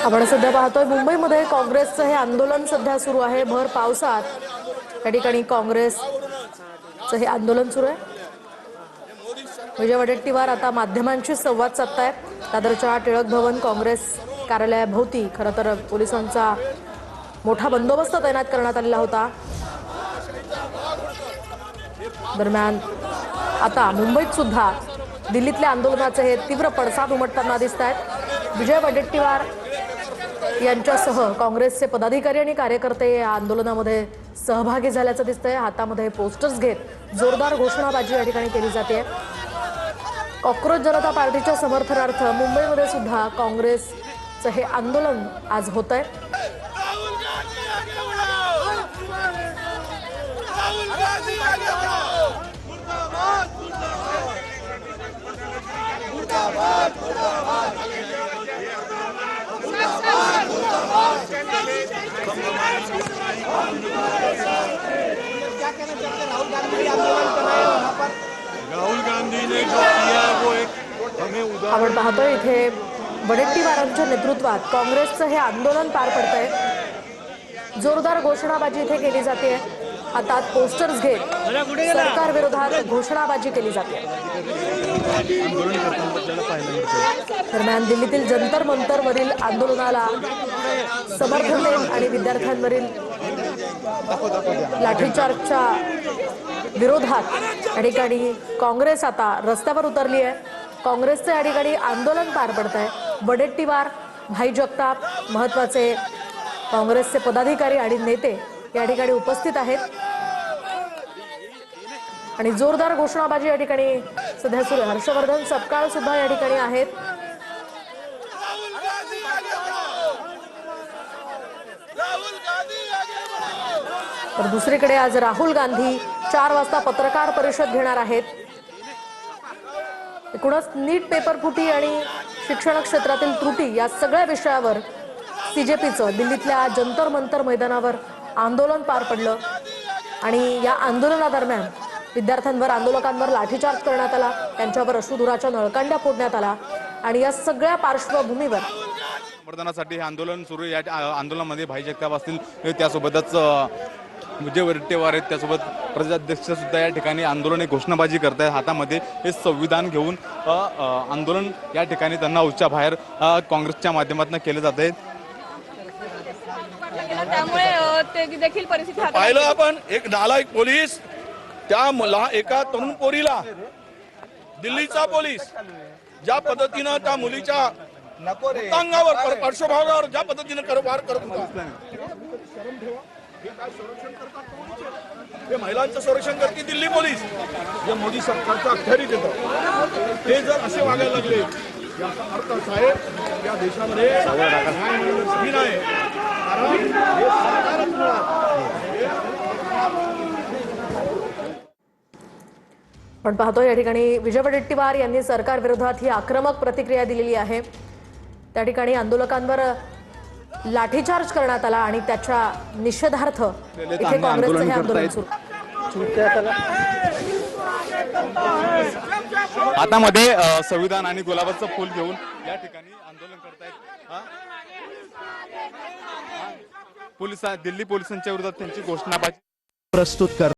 आपण सध्या पाहतोय मुंबईमध्ये काँग्रेसचं हे आंदोलन सध्या सुरू आहे। भर पावसात त्या ठिकाणी काँग्रेसचं हे आंदोलन सुरू आहे। विजय वडेट्टीवार आता माध्यमांशी संवाद साधतायत। दादरच्या टिळक भवन काँग्रेस कार्यालयाभोवती खरं तर पोलिसांचा मोठा बंदोबस्त तैनात करण्यात आलेला होता। दरम्यान आता मुंबईत सुद्धा दिल्लीतल्या आंदोलनाचे हे तीव्र पडसाद उमटताना दिसत आहेत। विजय वडेट्टीवार यांच्यासह काँग्रेसचे पदाधिकारी आणि कार्यकर्ते या आंदोलनामध्ये सहभागी झाल्याचं दिसतंय। हातामध्ये पोस्टर्स घेत जोरदार घोषणाबाजी या ठिकाणी केली जाते। कॉकरोच जनता पार्टीच्या समर्थनार्थ मुंबईमध्ये सुद्धा काँग्रेसचं हे आंदोलन आज होतंय। राहुल गांधी ने जो किया वो एक हमें आपण पाहतोय इथे वडेट्टीवारांच्या नेतृत्वात काँग्रेसचं हे आंदोलन पार पडतंय। जोरदार घोषणाबाजी इथे केली जाते। हातात पोस्टर्स घेत सरकार विरोधात घोषणाबाजी केली जाते। दरम्यान दिल्लीतील जंतर मंतरवरील आंदोलनाला समर्थन देत आणि विद्यार्थ्यांवरील लाठीचार्जच्या विरोधात या ठिकाणी काँग्रेस आता रस्त्यावर उतरली आहे। काँग्रेसचे या ठिकाणी आंदोलन पार पडतंय। वडेट्टीवार, भाई जगताप महत्त्वाचे काँग्रेसचे पदाधिकारी आणि नेते या ठिकाणी उपस्थित आहेत आणि जोरदार घोषणाबाजी या ठिकाणी सध्या सुरू आहे। हर्षवर्धन सपकाळ सुद्धा या ठिकाणी आहेत। तर दुसरीकडे आज राहुल गांधी 4 वाजता पत्रकार परिषद घेणार आहेत। एकूणच नीट पेपर फुटी आणि शिक्षण क्षेत्रातील त्रुटी या सगळ्या विषयावर सीजेपीचं दिल्लीतल्या जंतर मंतर मैदानावर आंदोलन पार पडलं आणि या आंदोलनादरम्यान विद्यार्थ्यांवर आंदोलकांवर लाठीचार्ज करण्यात आला, त्यांच्यावर अश्रुधुराच्या नळकांड्या फोडण्यात आला आणि या सगळ्या पार्श्वभूमीवर समर्थनासाठी हे आंदोलन सुरू आहे। या आंदोलनामध्ये भाई जगताप असतील, त्यासोबतच विजय वडेट्टीवार आहेत, त्यासोबत प्रदेशाध्यक्ष सुद्धा या ठिकाणी आंदोलन घोषणाबाजी करतायत। हातामध्ये हे संविधान घेऊन आंदोलन या ठिकाणी त्यांना उच्चा बाहेर काँग्रेसच्या माध्यमातून केले जाते। त्यामुळे ते देखील परिस्थिती पाहिलं आपण एक नालायक पोलीस त्या एका तरुण पोरीला, दिल्लीचा पोलीस ज्या पद्धतीनं त्या मुलीच्या अंगावर पार्श्वभागावर ज्या पद्धतीनं वार करत होता, हे महिलांचं संरक्षण करते दिल्ली पोलीस, जे मोदी सरकारचं अखत्यारीत येतं, ते जर असे वागायला लागले याचा अर्थ असा आहे या देशामध्ये न्याय मिळण्यासाठी नाही, कारण हे सरकारच पण पाहतो या ठिकाणी विजय वडेट्टीवार यांनी सरकार विरोधात ही आक्रमक प्रतिक्रिया दिलेली आहे। त्या ठिकाणी आंदोलकांवर लाठीचार्ज करण्यात आला आणि त्याच्या निषेधार्थ इथे काँग्रेसचं हे आंदोलन सुरू। हातामध्ये संविधान आणि गुलाबाचं फूल घेऊन या ठिकाणी आंदोलन करतायत। दिल्ली पोलिसांच्या विरोधात त्यांची घोषणाबाजी प्रस्तुत कर।